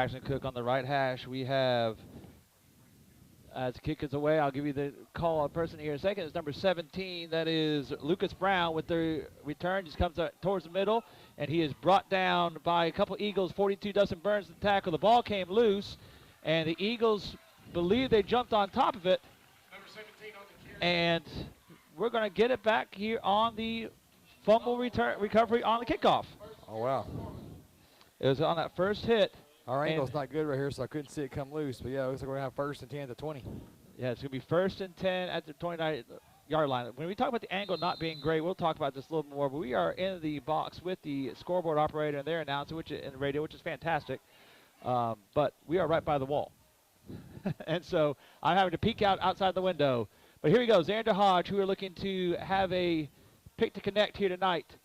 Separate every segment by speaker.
Speaker 1: Braxton Cook on the right hash. We have, as the kick is away, I'll give you the call on person here in a second. It's number 17. That is Lucas Brown with the return. Just comes up towards the middle, and he is brought down by a couple Eagles. 42, Dustin Burns, the tackle. The ball came loose, and the Eagles believe they jumped on top of it. And we're going to get it back here on the fumble recovery on the kickoff.
Speaker 2: Oh, wow.
Speaker 1: It was on that first hit.
Speaker 2: Our angle's not good right here, so I couldn't see it come loose. But, yeah, it looks like we're going to have 1st and 10 at the 20.
Speaker 1: Yeah, it's going to be 1st and 10 at the 29-yard line. When we talk about the angle not being great, we'll talk about this a little more. But we are in the box with the scoreboard operator and their announcer, and the radio, which is fantastic. But we are right by the wall. And so I'm having to peek out outside the window. But here we go, Xander Hodge, who are looking to have a pick to connect here tonight.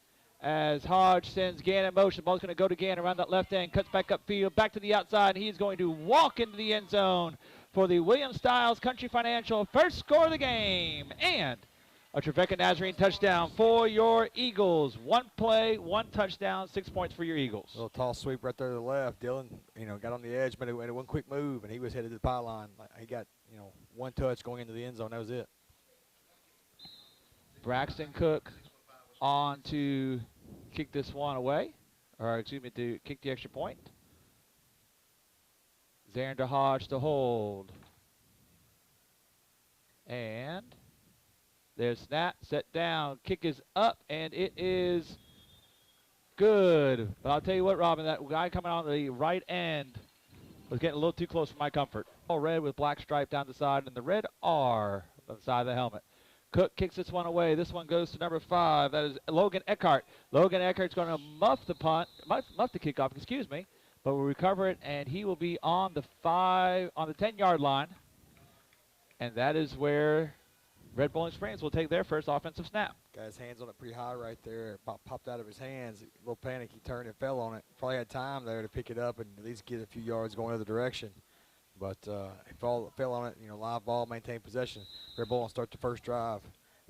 Speaker 1: As Hodge sends Gann in motion. Ball's going to go to Gann around that left end. Cuts back upfield, back to the outside. He's going to walk into the end zone for the William Styles Country Financial first score of the game. And a Trevecca Nazarene touchdown for your Eagles. 1 play, 1 touchdown, 6 points for your Eagles.
Speaker 2: A little tall sweep right there to the left. Dylan, got on the edge, made one quick move, and he was headed to the pylon. He got, 1 touch going into the end zone. That was it.
Speaker 1: Braxton Cook on to kick this one away, or excuse me, to kick the extra point. Xander Hodge to hold. And there's snap, set down, kick is up, and it is good. But I'll tell you what, Robin, that guy coming on the right end was getting a little too close for my comfort. All red with black stripe down the side, and the red R on the side of the helmet. Cook kicks this one away. This one goes to number 5. That is Logan Eckhart. Logan Eckhart's going to muff the kickoff, excuse me, but will recover it, and he will be on the 10-yard line. And that is where Red Bowling Springs will take their first offensive snap.
Speaker 2: Got his hands on it pretty high right there. Popped out of his hands. A little panic. He turned and fell on it. Probably had time there to pick it up and at least get a few yards going the other direction. But he fell on it, live ball, maintain possession. Red Bull will start the first drive,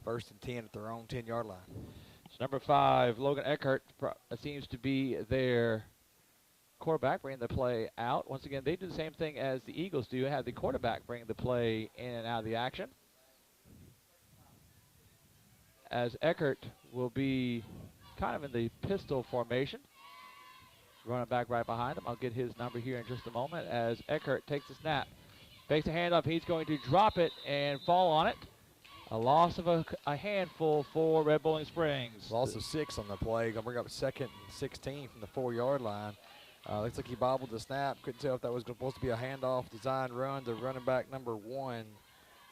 Speaker 2: 1st and 10 at their own 10-yard line.
Speaker 1: So number 5, Logan Eckhart, seems to be their quarterback, bringing the play out. Once again, they do the same thing as the Eagles do, have the quarterback bring the play in and out of the action. As Eckhart will be kind of in the pistol formation. Running back right behind him. I'll get his number here in just a moment as Eckhart takes the snap. Fakes a handoff. He's going to drop it and fall on it. A loss of a handful for Red Bowling Springs.
Speaker 2: Loss of 6 on the play. Going to bring up 2nd and 16 from the 4-yard line. Looks like he bobbled the snap. Couldn't tell if that was supposed to be a handoff, design run to running back number 1.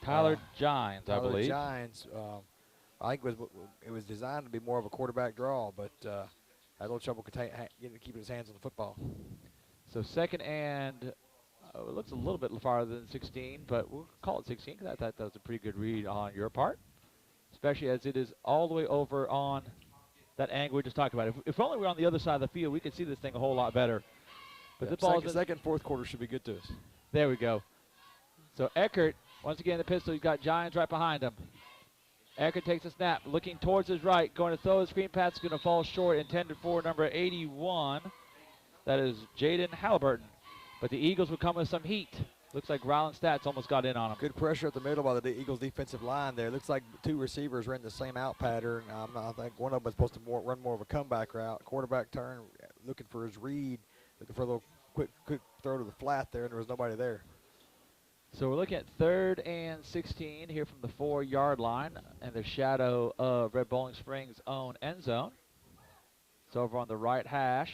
Speaker 1: Tyler Gines, I believe.
Speaker 2: Tyler Gines. I think it was designed to be more of a quarterback draw, but had a little trouble keeping his hands on the football.
Speaker 1: So 2nd and, it looks a little bit farther than 16, but we'll call it 16 because I thought that was a pretty good read on your part, especially as it is all the way over on that angle we just talked about. If only we were on the other side of the field, we could see this thing a whole lot better. But the ball
Speaker 2: second, fourth quarter should be good to us.
Speaker 1: There we go. So Eckert, once again, the pistol, he's got Giants right behind him. Eckert takes a snap, looking towards his right, going to throw a screen pass, going to fall short, intended for number 81. That is Jaden Halliburton. But the Eagles will come with some heat. Looks like Ryland Stats almost got in on him.
Speaker 2: Good pressure at the middle by the Eagles defensive line there. Looks like 2 receivers ran the same out pattern. I think one of them was supposed to run more of a comeback route. Quarterback turn, looking for his read, looking for a little quick throw to the flat there, and there was nobody there.
Speaker 1: So we're looking at 3rd and 16 here from the 4-yard line and the shadow of Red Bowling Springs' own end zone. It's over on the right hash.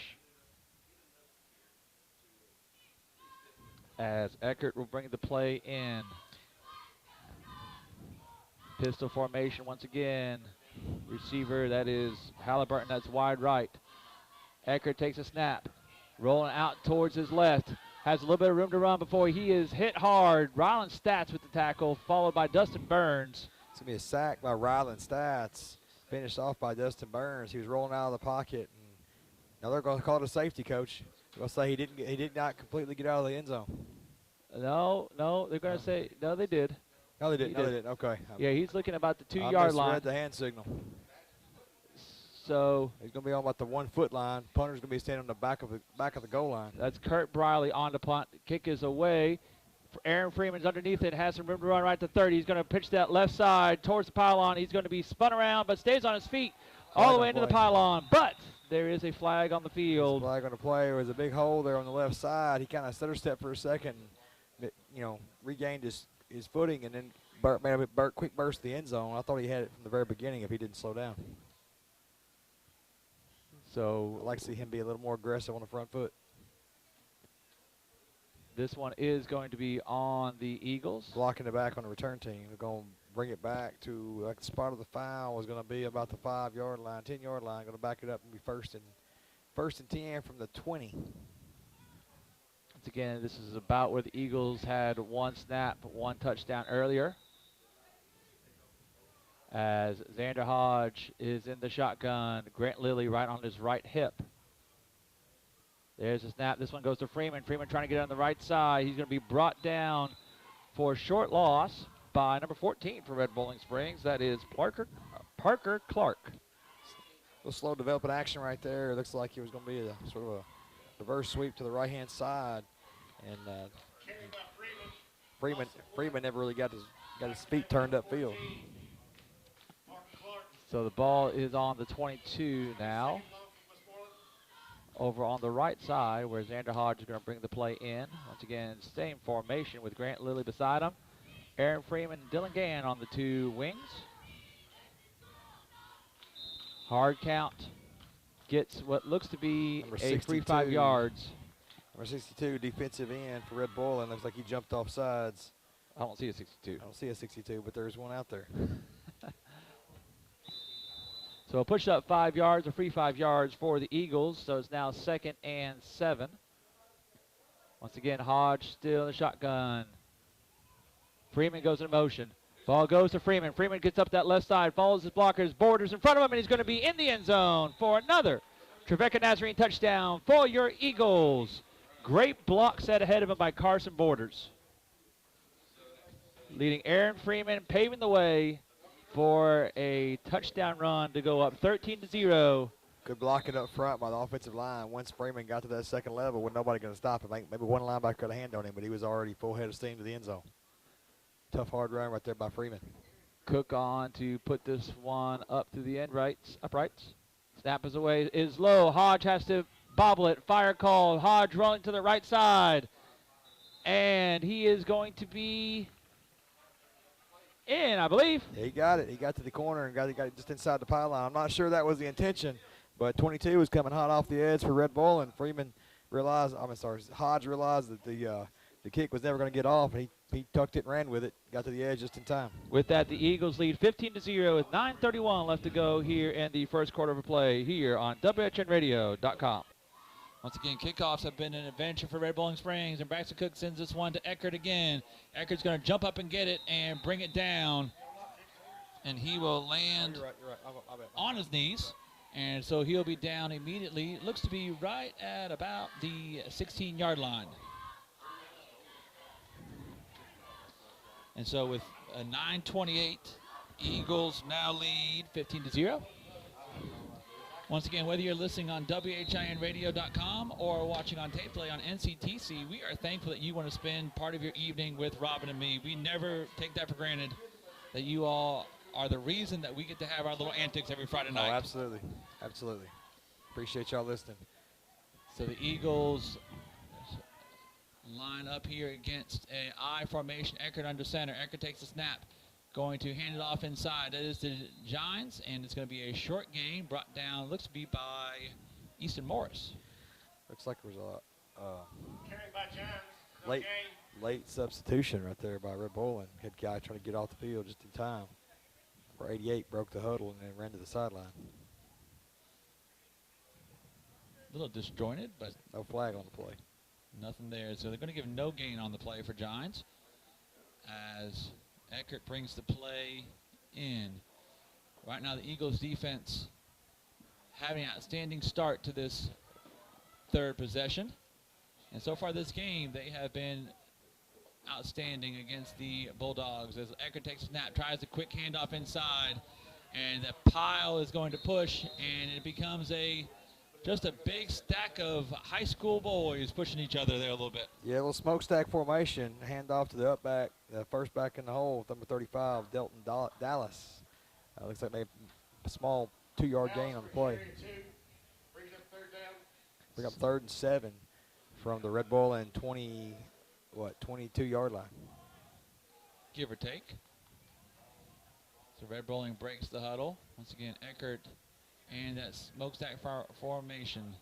Speaker 1: As Eckert will bring the play in. Pistol formation once again. Receiver, that is Halliburton, that's wide right. Eckert takes a snap. Rolling out towards his left. Has a little bit of room to run before he is hit hard. Ryland Stats with the tackle, followed by Dustin Burns.
Speaker 2: It's going to be a sack by Ryland Stats. Finished off by Dustin Burns. He was rolling out of the pocket. And now they're going to call it a safety, coach. They'll say he did not completely get out of the end zone.
Speaker 1: No, they're going to say, no, they did.
Speaker 2: No, they didn't. Okay.
Speaker 1: Yeah, he's looking about the 2-yard line.
Speaker 2: I misread the hand signal.
Speaker 1: So
Speaker 2: he's going to be on about the 1 foot line. Punter's going to be standing on the back of the goal line.
Speaker 1: that's Kurt Briley on the punt. Kick is away. Aaron Freeman's underneath it, has some room to run right to 30. He's going to pitch that left side towards the pylon. He's going to be spun around, but stays on his feet all the way into the pylon. But there is a flag on the field.
Speaker 2: Flag on the play. There was a big hole there on the left side. He kind of stutter stepped for a second, regained his footing, and then made a quick burst to the end zone. I thought he had it from the very beginning if he didn't slow down.
Speaker 1: So
Speaker 2: I'd like to see him be a little more aggressive on the front foot.
Speaker 1: This one is going to be on the Eagles.
Speaker 2: Blocking it back on the return team. They're going to bring it back to like the spot of the foul was going to be about the 5-yard line, 10-yard line. Going to back it up and be first and 10 from the 20.
Speaker 1: Once again, this is about where the Eagles had 1 snap, 1 touchdown earlier. As Xander Hodge is in the shotgun, Grant Lilly right on his right hip. There's a snap. This one goes to Freeman. Freeman trying to get on the right side. He's going to be brought down for a short loss by number 14 for Red Bowling Springs. That is Parker Clark.
Speaker 2: A little slow developing action right there. It looks like it was going to be a sort of a reverse sweep to the right-hand side. And Freeman never really got his feet turned upfield.
Speaker 1: So the ball is on the 22 now. Over on the right side where Xander Hodge is going to bring the play in. Once again, same formation with Grant Lilly beside him. Aaron Freeman and Dylan Gann on the 2 wings. Hard count. Gets what looks to be a free 5 yards.
Speaker 2: Number 62, defensive end for Red Bull, and looks like he jumped off sides.
Speaker 1: I don't see a 62.
Speaker 2: I don't see a 62, but there's one out there.
Speaker 1: So a push up 5 yards, a free 5 yards for the Eagles. So it's now 2nd and 7. Once again, Hodge still in the shotgun. Freeman goes in motion. Ball goes to Freeman. Freeman gets up that left side, follows his blockers, borders in front of him, and he's going to be in the end zone for another Trevecca Nazarene touchdown for your Eagles. Great block set ahead of him by Carson Borders. Leading Aaron Freeman, paving the way for a touchdown run to go up 13-0.
Speaker 2: Good blocking up front by the offensive line. Once Freeman got to that second level, with nobody going to stop him. Maybe one linebacker could have hand on him, but he was already full head of steam to the end zone. Tough, hard run right there by Freeman.
Speaker 1: Cook on to put this one up through the uprights. Snap is away, is low. Hodge has to bobble it. Fire call. Hodge rolling to the right side. And he is going to be in, I believe.
Speaker 2: Yeah, he got it. He got to the corner and got it just inside the pylon. I'm not sure that was the intention, but 22 was coming hot off the edge for Red Bull, and Hodge realized that the kick was never going to get off, and he tucked it and ran with it, got to the edge just in time.
Speaker 1: With that, the Eagles lead 15-0 with 9:31 left to go here in the first quarter of play here on WHINradio.com. Once again, kickoffs have been an adventure for Red Bowling Springs, and Braxton Cook sends this one to Eckert again. Eckert's going to jump up and get it and bring it down, and he will land on his knees, and so he'll be down immediately. It looks to be right at about the 16-yard line. And so with a 9:28, Eagles now lead 15-0. Once again, whether you're listening on WHINradio.com or watching on tape play on NCTV, we are thankful that you want to spend part of your evening with Robin and me. We never take that for granted, that you all are the reason that we get to have our little antics every Friday night.
Speaker 2: Oh, absolutely. Absolutely. Appreciate y'all listening.
Speaker 1: So the Eagles line up here against an I formation. Eckert under center. Eckert takes the snap. Going to hand it off inside. That is the Giants, and it's going to be a short gain brought down, looks to be by Easton Morris.
Speaker 2: Looks like there was a late substitution right there by Red Bull, and had guy trying to get off the field just in time. For 88 broke the huddle and then ran to the sideline.
Speaker 1: A little disjointed, but
Speaker 2: no flag on the play.
Speaker 1: Nothing there. So they're going to give no gain on the play for Giants as Eckert brings the play in. Right now the Eagles defense having an outstanding start to this third possession. And so far this game, they have been outstanding against the Bulldogs as Eckert takes a snap, tries a quick handoff inside, And the pile is going to push, and it becomes just a big stack of high school boys pushing each other there a little bit.
Speaker 2: Yeah, a little smokestack formation. Hand off to the up back, the first back in the hole, number 35, Delton Dallas. Looks like maybe a small 2-yard gain on the play. Bring up 3rd and 7 from the Red Bull and 22-yard line.
Speaker 1: Give or take. So Red Bowling breaks the huddle. Once again, Eckert and that smokestack formation.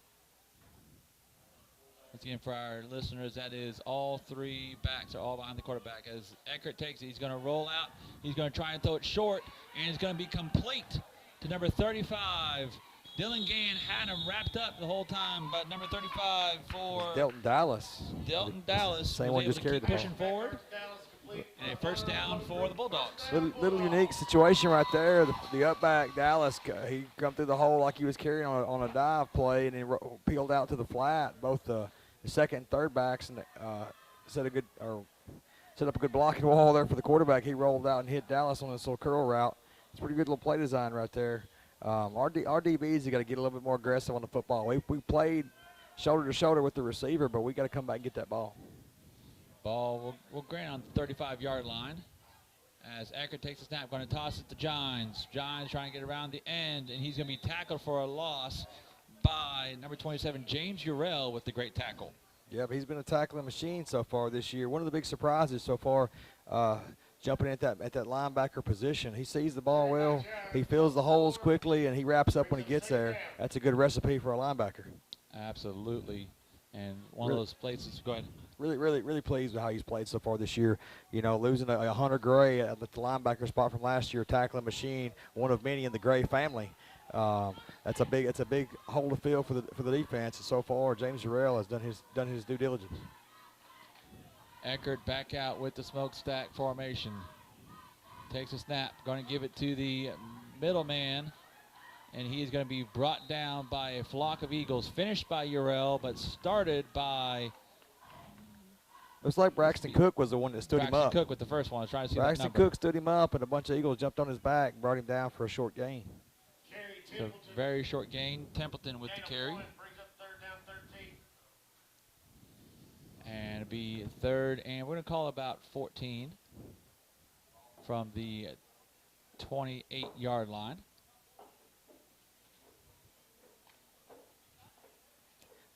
Speaker 1: Once again, for our listeners, that is all 3 backs are all behind the quarterback. As Eckert takes it, he's going to roll out. He's going to try and throw it short, and it's going to be complete to number 35. Dylan Gann had him wrapped up the whole time, but number 35 for
Speaker 2: Delton Dallas.
Speaker 1: Delton Dallas
Speaker 2: Same
Speaker 1: was
Speaker 2: one
Speaker 1: able
Speaker 2: just
Speaker 1: to
Speaker 2: carried
Speaker 1: keep
Speaker 2: the
Speaker 1: pushing
Speaker 2: ball.
Speaker 1: forward. And a first down for the Bulldogs.
Speaker 2: Little unique situation right there. The up back, Dallas, he come through the hole like he was carrying on a dive play, and then peeled out to the flat. Both the second and third backs and set up a good blocking wall there for the quarterback. He rolled out and hit Dallas on this little curl route. It's a pretty good little play design right there. Our DBs have got to get a little bit more aggressive on the football. We played shoulder to shoulder with the receiver, but we got to come back and get that ball.
Speaker 1: Ball will grant on the 35-yard line. As Eckert takes a snap, going to toss it to Gines. Gines trying to get around the end, and he's going to be tackled for a loss by number 27, James Urell, with the great tackle.
Speaker 2: Yeah, but he's been a tackling machine so far this year. One of the big surprises so far, jumping at that linebacker position. He sees the ball well, he fills the holes quickly, and he wraps up when he gets there. That's a good recipe for a linebacker.
Speaker 1: Absolutely. And one of those places, go ahead.
Speaker 2: Really pleased with how he's played so far this year. You know, losing a Hunter Gray at the linebacker spot from last year, tackling machine, one of many in the Gray family. That's a big hole to fill for the defense. And so far, James Urell has done his due diligence.
Speaker 1: Eckert back out with the smokestack formation. Takes a snap, going to give it to the middleman. And he is going to be brought down by a flock of Eagles, finished by Urell, but started by...
Speaker 2: Looks like Braxton Cook was the one that stood him up.
Speaker 1: Braxton Cook with the first one. I was trying to see
Speaker 2: Braxton
Speaker 1: that number.
Speaker 2: Cook stood him up, and a bunch of Eagles jumped on his back and brought him down for a short gain.
Speaker 1: So very short gain. Templeton with the carry. And it'll be 3rd, and we're going to call about 14 from the 28-yard line.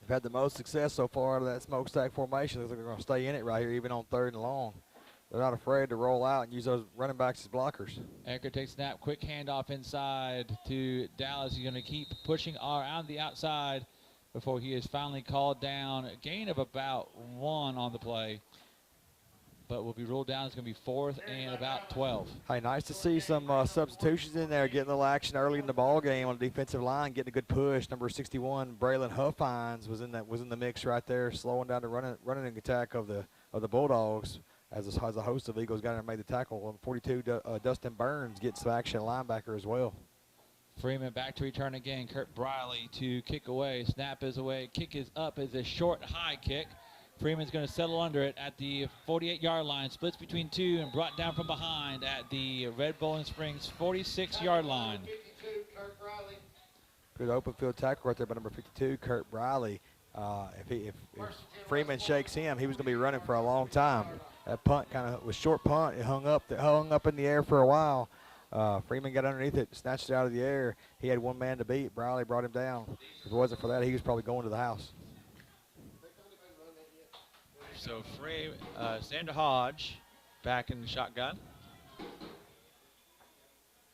Speaker 2: They've had the most success so far out of that smokestack formation. Looks like they're going to stay in it right here, even on 3rd and long. They're not afraid to roll out and use those running backs as blockers.
Speaker 1: Eckert takes snap, quick handoff inside to Dallas. He's going to keep pushing around the outside before he is finally called down. A gain of about 1 on the play, but will be ruled down. It's going to be 4th and about 12.
Speaker 2: Hey, nice to see some substitutions in there, getting a little action early in the ball game on the defensive line, getting a good push. Number 61, Braylon Huffines was in the mix right there, slowing down the running attack of the Bulldogs. As a host of Eagles got in and made the tackle. On 42, Dustin Burns gets some action linebacker as well.
Speaker 1: Freeman back to return again. Kurt Briley to kick away. Snap is away. Kick is up as a short high kick. Freeman's going to settle under it at the 48-yard line. Splits between 2 and brought down from behind at the Red Bowling Springs 46-yard line.
Speaker 2: Good open field tackle right there by number 52, Kurt Briley. If Freeman shakes him, he was going to be running for a long time. That punt kind of was short punt. It hung up in the air for a while. Freeman got underneath it, snatched it out of the air. He had one man to beat. Briley brought him down. If it wasn't for that, he was probably going to the house.
Speaker 1: So Sander Hodge back in the shotgun.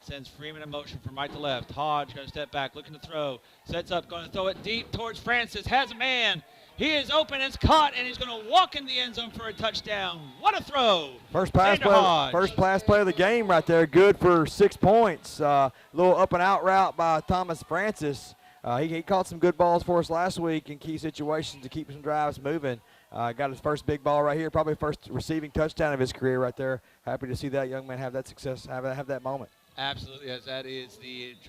Speaker 1: Sends Freeman in motion from right to left. Hodge going to step back, looking to throw. Sets up, going to throw it deep towards Francis. Has a man. He is open, it's caught, and he's going to walk in the end zone for a touchdown. What a throw.
Speaker 2: First pass play of the game right there. Good for 6 points. Little up and out route by Thomas Francis. He caught some good balls for us last week in key situations to keep some drives moving. Got his first big ball right here, probably first receiving touchdown of his career right there. Happy to see that young man have that success, have that moment.
Speaker 1: Absolutely, as that is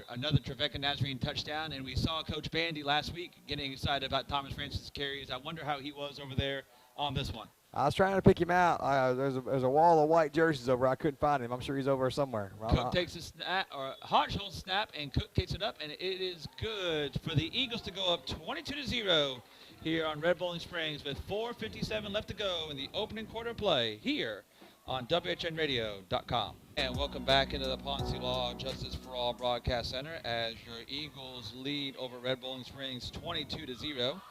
Speaker 1: another Trevecca Nazarene touchdown, and we saw Coach Bandy last week getting excited about Thomas Francis' carries. I wonder how he was over there on this one.
Speaker 2: I was trying to pick him out. There's a wall of white jerseys over. I couldn't find him. I'm sure he's over somewhere.
Speaker 1: Cook takes a snap, or Hodge holds snap, and Cook takes it up, and it is good for the Eagles to go up 22-0 here on Red Bowling Springs with 4:57 left to go in the opening quarter play here on WHINradio.com. And welcome back into the Ponce Law Justice for All Broadcast Center as your Eagles lead over Red Bowling Springs 22-0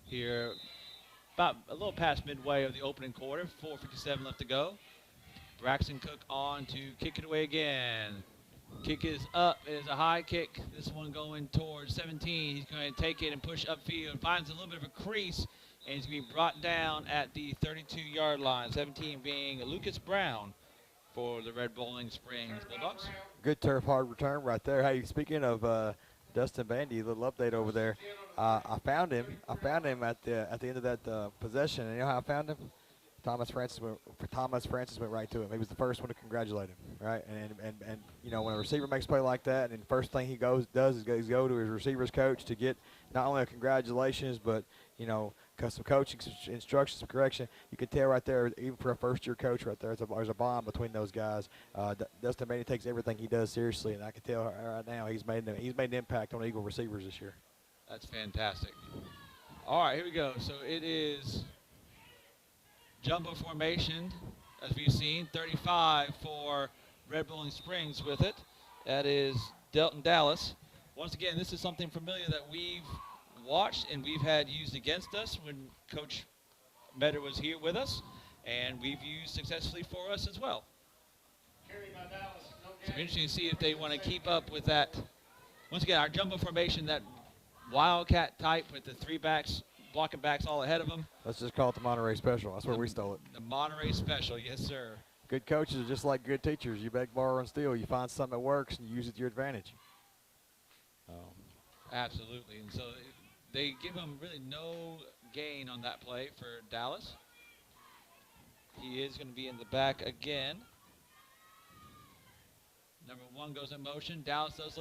Speaker 1: here. About a little past midway of the opening quarter, 4:57 left to go. Braxton Cook on to kick it away again. Kick is up. It is a high kick. This one going towards 17. He's going to take it and push upfield. Finds a little bit of a crease, and he's going to be brought down at the 32-yard line. 17 being Lucas Brown for the Red Bowling Springs Bulldogs.
Speaker 2: Good turf hard return right there. Hey, speaking of Dustin Bandy, a little update over there. I found him at the end of that possession. And you know how I found him? Thomas Francis went right to him. He was the first one to congratulate him, right? And you know, when a receiver makes a play like that, and the first thing he does is go to his receivers coach to get not only a congratulations, but you know, some coaching instructions, some correction. You could tell right there, even for a first-year coach, right there, there's a bond between those guys. Dustin Bainey takes everything he does seriously, and I can tell right now he's made an impact on Eagle receivers this year.
Speaker 1: That's fantastic. All right, here we go. So it is jumbo formation, as we've seen, 35 for Red Bowling Springs with it. That is Delton Dallas. Once again, this is something familiar that we've watched and we've had used against us when Coach Metter was here with us, and we've used successfully for us as well. So interesting to see if they want to keep up with that. Once again, our jumbo formation, that wildcat type with the three backs, blocking backs all ahead of them.
Speaker 2: Let's just call it the Monterey Special. That's where we stole it.
Speaker 1: The Monterey Special, yes, sir.
Speaker 2: Good coaches are just like good teachers. You beg, borrow, and steal. You find something that works and you use it to your advantage.
Speaker 1: Absolutely. And so they give him really no gain on that play for Dallas. He is going to be in the back again. Number 1 goes in motion. Dallas does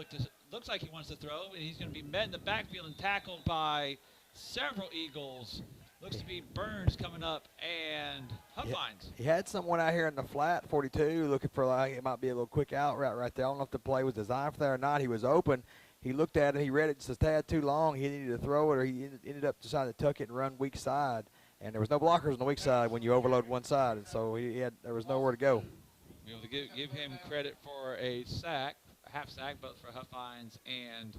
Speaker 1: looks like he wants to throw, and he's going to be met in the backfield and tackled by several Eagles. Looks to be Burns coming up and Huffines.
Speaker 2: He had someone out here in the flat, 42, looking for like it might be a little quick out route right there. I don't know if the play was designed for that or not. He was open. He looked at it. He read it just a tad too long. He needed to throw it, or he ended up deciding to tuck it and run weak side. And there was no blockers on the weak side when you overload one side, and so there was nowhere to go.
Speaker 1: Be able to give him credit for a sack, a half sack, both for Huffines and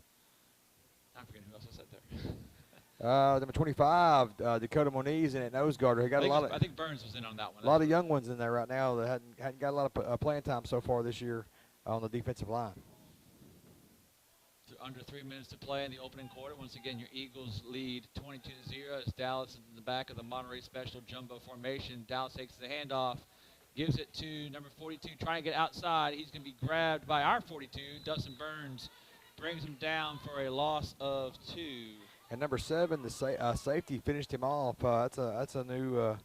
Speaker 1: I forget who else I said there.
Speaker 2: Number 25, Dakota Moniz in at nose guard. He got
Speaker 1: I think Burns was in on that one.
Speaker 2: A lot of young ones in there right now that hadn't got a lot of playing time so far this year on the defensive line.
Speaker 1: Under 3 minutes to play in the opening quarter. Once again, your Eagles lead 22-0 as Dallas is in the back of the Monterey Special jumbo formation. Dallas takes the handoff, gives it to number 42, trying to get outside. He's going to be grabbed by our 42. Dustin Burns brings him down for a loss of 2.
Speaker 2: And number 7, the safety, finished him off. That's a new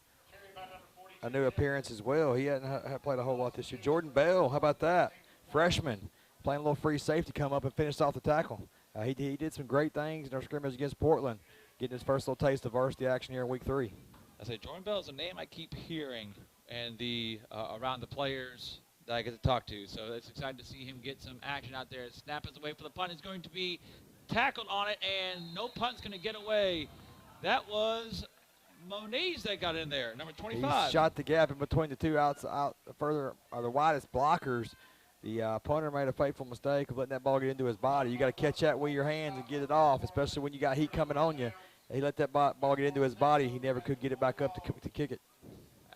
Speaker 2: appearance as well. He hadn't played a whole lot this year. Jordan Bell, how about that? Freshman, playing a little free safety, come up and finished off the tackle. He did some great things in our scrimmage against Portland, getting his first little taste of varsity action here in week 3.
Speaker 1: I say Jordan Bell is a name I keep hearing and around the players that I get to talk to. So it's exciting to see him get some action out there. Snap is away for the punt. Is going to be tackled on it, and no punt's going to get away. That was Moniz that got in there, number 25.
Speaker 2: He shot the gap in between the two out further, or the widest blockers. The punter made a fateful mistake of letting that ball get into his body. You got to catch that with your hands and get it off, especially when you got heat coming on you. He let that ball get into his body. He never could get it back up to kick it.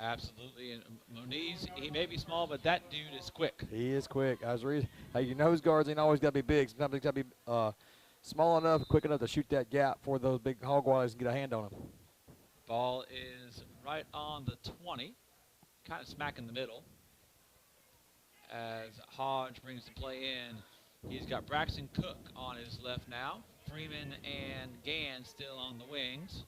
Speaker 1: Absolutely, and Moniz, he may be small, but that dude is quick.
Speaker 2: He is quick. Hey, your nose guards ain't always got to be big. Sometimes they got to be small enough, quick enough to shoot that gap for those big hog wallets and get a hand on them.
Speaker 1: Ball is right on the 20, kind of smack in the middle. As Hodge brings the play in, he's got Braxton Cook on his left now. Freeman and Gann still on the wings.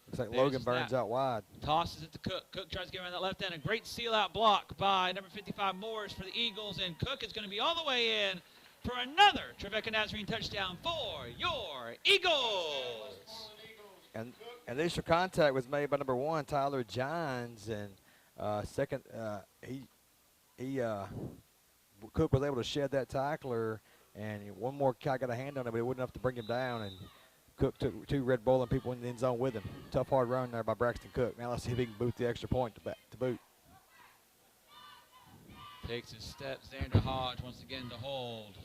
Speaker 2: Looks like Logan Burns out wide.
Speaker 1: Tosses it to Cook. Cook tries to get around that left end. A great seal-out block by number 55 Morris for the Eagles, and Cook is going to be all the way in for another Trevecca Nazarene touchdown for your Eagles.
Speaker 2: And initial contact was made by number 1, Tyler Johns, and second, Cook was able to shed that tackler, and one more guy got a hand on him, but it wasn't enough to bring him down. And Cook took 2 Red Bull and people in the end zone with him. Tough, hard run there by Braxton Cook. Now let's see if he can boot the extra point to boot.
Speaker 1: Takes his step. Xander Hodge once again to hold.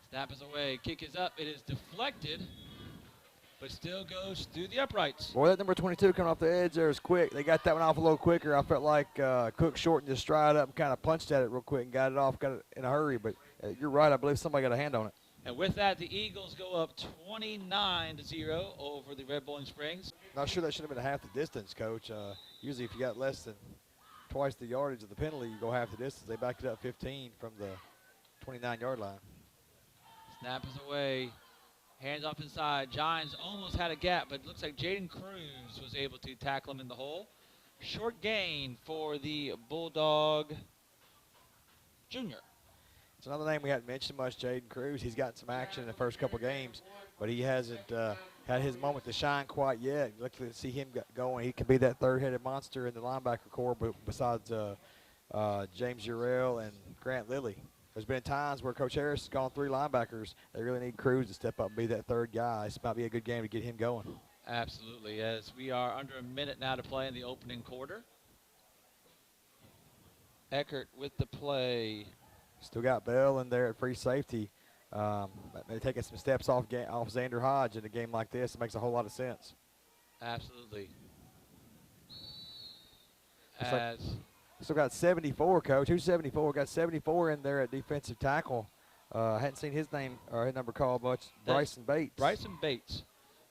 Speaker 1: Snap is away. Kick is up. It is deflected, but still goes through the uprights.
Speaker 2: Boy, that number 22 coming off the edge there is quick. They got that one off a little quicker. I felt like Cook shortened his stride up and kind of punched at it real quick and got it in a hurry. But you're right. I believe somebody got a hand on it.
Speaker 1: And with that, the Eagles go up 29-0 over the Red Bowling Springs.
Speaker 2: Not sure that should have been half the distance, Coach. Usually if you got less than twice the yardage of the penalty, you go half the distance. They backed it up 15 from the 29-yard line.
Speaker 1: Snap is away. Hands off inside. Giants almost had a gap, but it looks like Jaden Cruz was able to tackle him in the hole. Short gain for the Bulldog Junior.
Speaker 2: It's another name we hadn't mentioned much, Jaden Cruz. He's gotten some action in the first couple games, but he hasn't had his moment to shine quite yet. Luckily to see him going. He can be that third-headed monster in the linebacker core, but besides James Urell and Grant Lilly. There's been times where Coach Harris has gone 3 linebackers. They really need Cruz to step up and be that third guy. This might be a good game to get him going.
Speaker 1: Absolutely, as we are under a minute now to play in the opening quarter. Eckert with the play.
Speaker 2: Still got Bell in there at free safety. They're taking some steps off Xander Hodge in a game like this. It makes a whole lot of sense.
Speaker 1: Absolutely.
Speaker 2: Still got 74, Coach. Who's 74? Got 74 in there at defensive tackle. Hadn't seen his name or his number called much. Bryson Bates.
Speaker 1: Bryson Bates.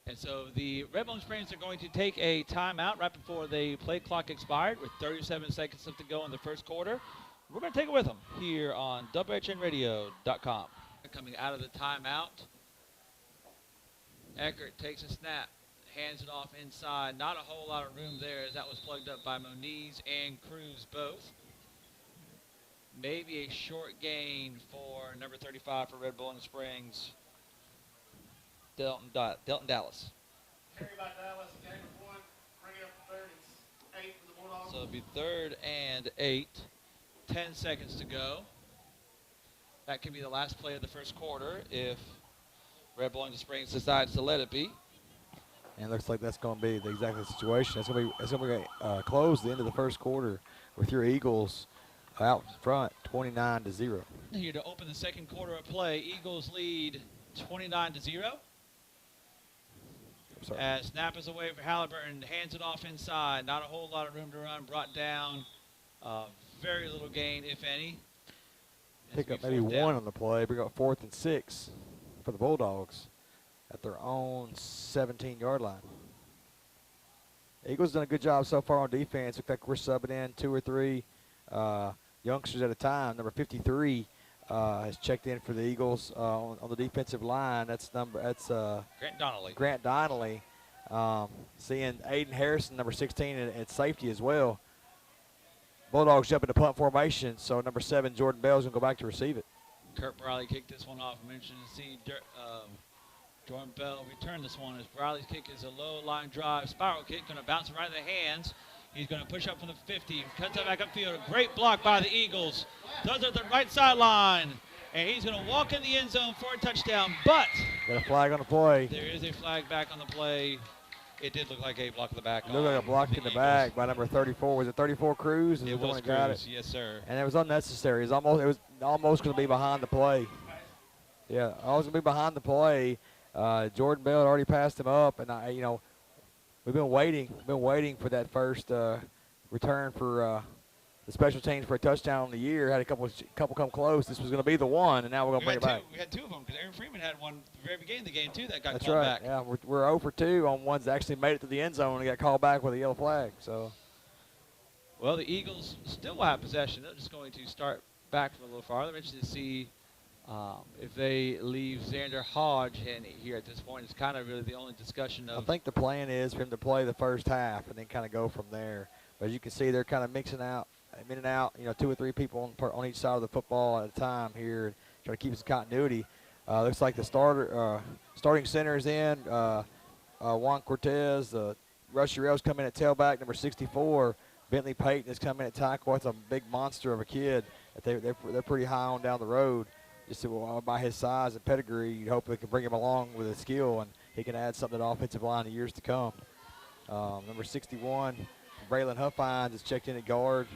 Speaker 1: And so the Red Bowling Springs are going to take a timeout right before the play clock expired with 37 seconds left to go in the first quarter. We're going to take it with them here on WHINradio.com. Coming out of the timeout, Eckert takes a snap, hands it off inside. Not a whole lot of room there as that was plugged up by Moniz and Cruz both. Maybe a short gain for number 35 for Red Bowling Springs, Delton Dallas.
Speaker 3: Carry by Dallas, gain of 1, bring it up to 3rd and 8 for the Bulldogs.
Speaker 1: So it'll be 3rd and 8. 10 seconds to go. That can be the last play of the first quarter if Red Bowling Springs decides to let it be.
Speaker 2: And it looks like that's going to be the exact situation. It's going to be close the end of the first quarter with your Eagles out front, 29-0.
Speaker 1: Here to open the second quarter of play, Eagles lead 29-0. As snap is away for Halliburton, hands it off inside. Not a whole lot of room to run, brought down. Very little gain, if any.
Speaker 2: Pick up maybe 1 on the play. We got 4th and 6 for the Bulldogs at their own 17-yard line. Eagles done a good job so far on defense. Looks like we're subbing in 2 or 3 youngsters at a time. Number 53 has checked in for the Eagles on the defensive line. That's
Speaker 1: Grant Donnelly.
Speaker 2: Grant Donnelly. Seeing Aiden Harrison, number 16, at safety as well. Bulldogs jump into punt formation, so number 7, Jordan Bell, is going to go back to receive it.
Speaker 1: Kurt Briley kicked this one off. I mentioned to see Jordan Bell return this one as Briley's kick is a low line drive spiral kick, going to bounce right in the hands. He's going to push up from the 50, cuts it back upfield. A great block by the Eagles. Does it at the right sideline, and he's going to walk in the end zone for a touchdown, but
Speaker 2: got a flag on the play.
Speaker 1: There is a flag back on the play. It did look like a block in the back.
Speaker 2: It looked like a block in the back by number 34. Was it 34 Cruz?
Speaker 1: It was Cruz, yes, sir.
Speaker 2: And it was unnecessary. It was almost going to be behind the play. Yeah, almost going to be behind the play. Jordan Bell had already passed him up, and we've been waiting for that first return for the special teams for a touchdown on the year. Had a couple come close. This was going to be the one, and now we're going to bring it back.
Speaker 1: We had 2 of them because Aaron Freeman had one at the very beginning of the game too that got
Speaker 2: That's
Speaker 1: called
Speaker 2: right.
Speaker 1: back.
Speaker 2: Yeah, we're 0 for 2 on ones that actually made it to the end zone and got called back with a yellow flag. So,
Speaker 1: well, the Eagles still will have possession. They're just going to start back from a little farther. I'm interested to see if they leave Xander Hodge in here at this point. It's kind of really the only discussion of.
Speaker 2: I think the plan is for him to play the first half and then kind of go from there. But as you can see, they're kind of mixing out. In and out, 2 or 3 people on each side of the football at a time here, trying to keep some continuity. Looks like the starting center is in. Juan Cortez, Rushy Rails come in at tailback, number 64. Bentley Payton is coming at tackle. That's a big monster of a kid. They're pretty high on down the road. Just by his size and pedigree, you hope they can bring him along with his skill, and he can add something to the offensive line in years to come. Number 61, Braylon Huffines is checked in at guard.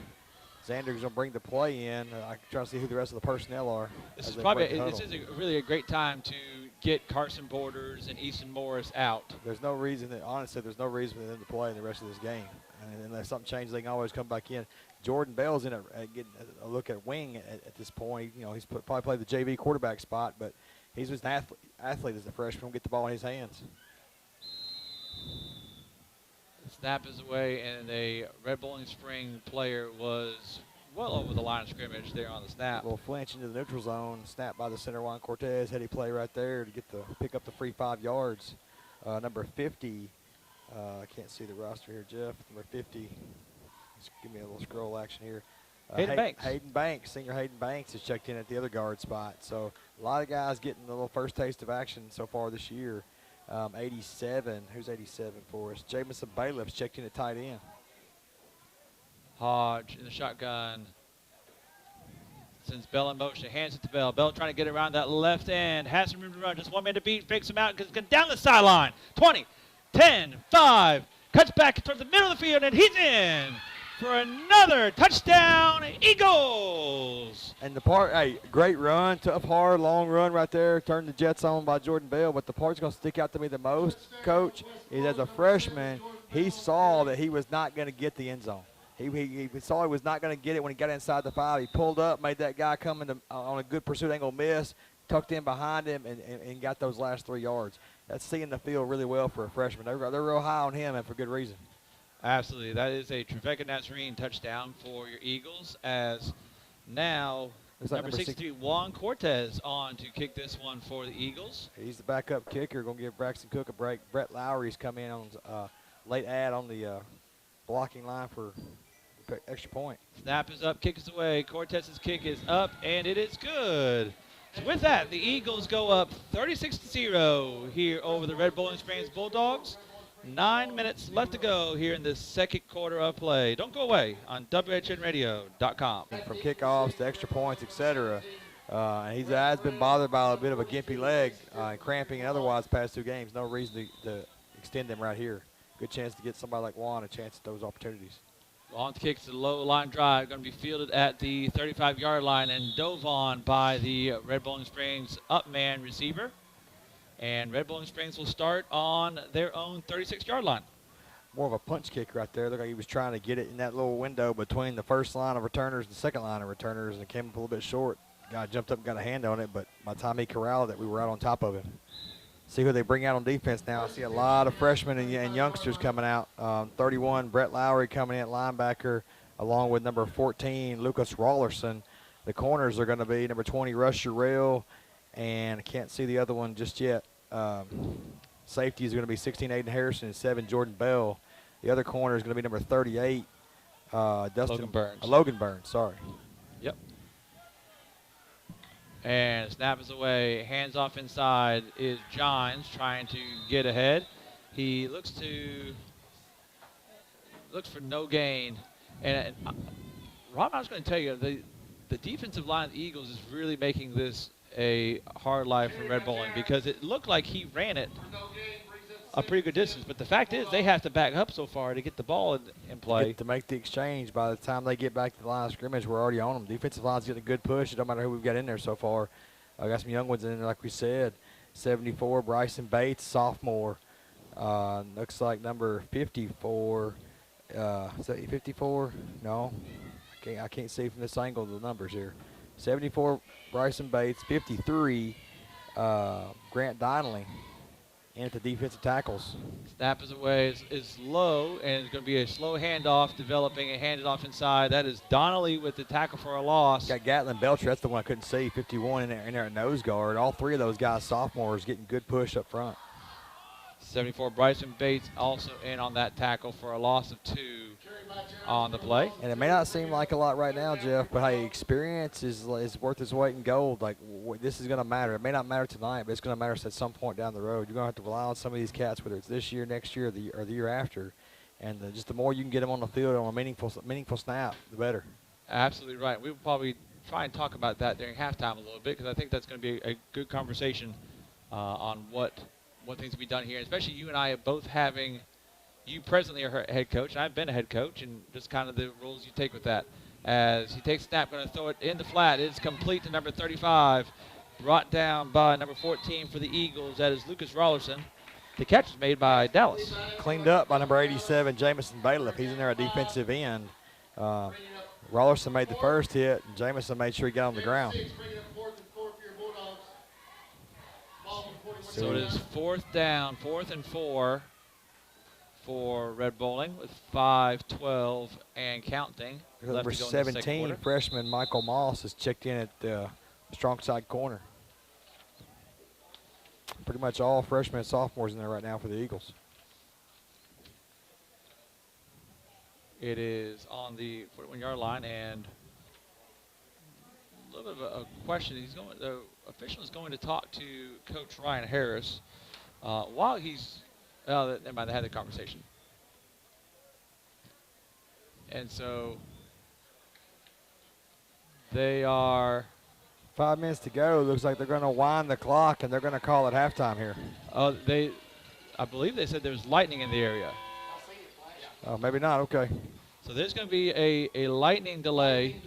Speaker 2: Xander's going to bring the play in. I'm trying to see who the rest of the personnel are.
Speaker 1: This is really a great time to get Carson Borders and Easton Morris out.
Speaker 2: There's no reason honestly, there's no reason for them to play in the rest of this game. And unless something changes, they can always come back in. Jordan Bell's in getting a look at wing at this point. You know, he's probably played the JV quarterback spot, but he's just an athlete as a freshman. He'll get the ball in his hands.
Speaker 1: The snap is away, and a Red Bowling Spring player was well over the line of scrimmage there on the snap.
Speaker 2: A little flinch into the neutral zone. Snap by the center, Juan Cortez. Heady play right there to pick up the free 5 yards. Number 50. I can't see the roster here, Jeff. Number 50. Just give me a little scroll action here. Hayden Banks, senior Hayden Banks is checked in at the other guard spot. So a lot of guys getting a little first taste of action so far this year. 87, who's 87 for us? Jamison Bailiff's checked in at tight end.
Speaker 1: Hodge in the shotgun. Sends Bell in motion, hands it to Bell. Bell trying to get around that left end. Has some room to run, just 1 man to beat, fakes him out, goes down the sideline. 20, 10, 5, cuts back towards the middle of the field, and he's in for another touchdown, Eagles.
Speaker 2: And great run, tough, hard, long run right there. Turned the Jets on by Jordan Bell. But the part that's going to stick out to me the most, Coach, is as a freshman, he saw that he was not going to get the end zone. He saw he was not going to get it when he got inside the 5. He pulled up, made that guy come on a good pursuit angle miss, tucked in behind him, and got those last 3 yards. That's seeing the field really well for a freshman. They're real high on him, and for good reason.
Speaker 1: Absolutely. That is a Trevecca Nazarene touchdown for your Eagles, as now number 63, Juan Cortez, on to kick this one for the Eagles.
Speaker 2: He's the backup kicker. Going to give Braxton Cook a break. Brett Lowry's come in on late add on the blocking line for extra point.
Speaker 1: Snap is up, kick is away. Cortez's kick is up, and it is good. So with that, the Eagles go up 36-0 here over the Red Bowling Springs Bulldogs. 9 minutes left to go here in the second quarter of play. Don't go away on WHINradio.com.
Speaker 2: From kickoffs to extra points, etc. He has been bothered by a bit of a gimpy leg, cramping and otherwise past 2 games. No reason to extend them right here. Good chance to get somebody like Juan a chance at those opportunities.
Speaker 1: On the kick to the low line drive, going to be fielded at the 35-yard line and dove on by the Red Bowling Springs up man receiver. And Red Bowling Springs will start on their own 36-yard line.
Speaker 2: More of a punch kick right there. Looked like he was trying to get it in that little window between the first line of returners and the second line of returners, and it came up a little bit short. Guy jumped up and got a hand on it, but by the time he corralled it, we were out on top of him. See who they bring out on defense now. I see a lot of freshmen and youngsters coming out. 31, Brett Lowry coming in at linebacker, along with number 14, Lucas Rawlerson. The corners are going to be number 20, Rusher Rail, and I can't see the other one just yet. Safety is going to be 16, Aiden Harrison, and 7, Jordan Bell. The other corner is going to be number 38,
Speaker 1: Logan Burns.
Speaker 2: Logan Burns, sorry.
Speaker 1: Yep. And snap is away. Hands off inside is Johns trying to get ahead. He looks for no gain. And Rob, I was going to tell you, the defensive line of the Eagles is really making this a hard life for Red Bowling, because it looked like he ran it a pretty good distance. But the fact is they have to back up so far to get the ball in play.
Speaker 2: To make the exchange. By the time they get back to the line of scrimmage, we're already on them. Defensive line's getting a good push. It don't matter who we've got in there so far. I got some young ones in there, like we said. 74, Bryson Bates, sophomore. Looks like number 54. Is that 54? No. I can't see from this angle the numbers here. 74, Bryson Bates. 53, Grant Donnelly. And at the defensive tackles.
Speaker 1: Snap is away, is low, and it's going to be a slow handoff, developing a handed off inside. That is Donnelly with the tackle for a loss.
Speaker 2: Got Gatlin Belcher, that's the one I couldn't see, 51 in there at nose guard. All 3 of those guys, sophomores, getting good push up front.
Speaker 1: 74. Bryson Bates also in on that tackle for a loss of 2 on the play.
Speaker 2: And it may not seem like a lot right now, Jeff, but hey, experience is worth its weight in gold. Like, this is going to matter. It may not matter tonight, but it's going to matter at some point down the road. You're going to have to rely on some of these cats, whether it's this year, next year, or the year after. And just the more you can get them on the field on a meaningful snap, the better.
Speaker 1: Absolutely right. We will probably try and talk about that during halftime a little bit, because I think that's going to be a good conversation on what things to be done here, especially you and I both having – you presently are a head coach, and I've been a head coach, and just kind of the rules you take with that. As he takes snap, going to throw it in the flat. It's complete to number 35, brought down by number 14 for the Eagles. That is Lucas Rollerson. The catch is made by Dallas.
Speaker 2: Cleaned up by number 87, Jamison Bailiff. He's in there at defensive end. Rollerson made the first hit, and Jamison made sure he got on the ground.
Speaker 1: So it is 4th down, 4th and 4 for Red Bowling with 5:12 and counting.
Speaker 2: Number 17, freshman Michael Moss is checked in at the strong side corner. Pretty much all freshmen and sophomores in there right now for the Eagles.
Speaker 1: It is on the 41-yard line, and a little bit of a question. The official is going to talk to Coach Ryan Harris while he's. Never mind, they had the conversation. And so they are
Speaker 2: 5 minutes to go. Looks like they're going to wind the clock, and they're going to call it halftime here.
Speaker 1: I believe they said there's lightning in the area.
Speaker 2: Oh, maybe not. Okay.
Speaker 1: So there's going to be a lightning delay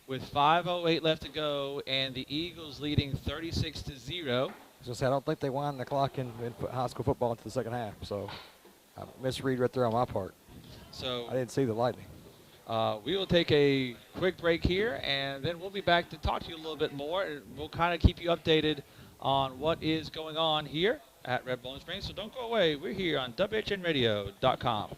Speaker 1: with 5:08 left to go, and the Eagles leading 36-0.
Speaker 2: I don't think they wind the clock in high school football into the second half. So, misread right there on my part.
Speaker 1: So
Speaker 2: I didn't see the lightning.
Speaker 1: We will take a quick break here, and then we'll be back to talk to you a little bit more. And we'll kind of keep you updated on what is going on here at Red Bowling Springs. So don't go away. We're here on WHINradio.com.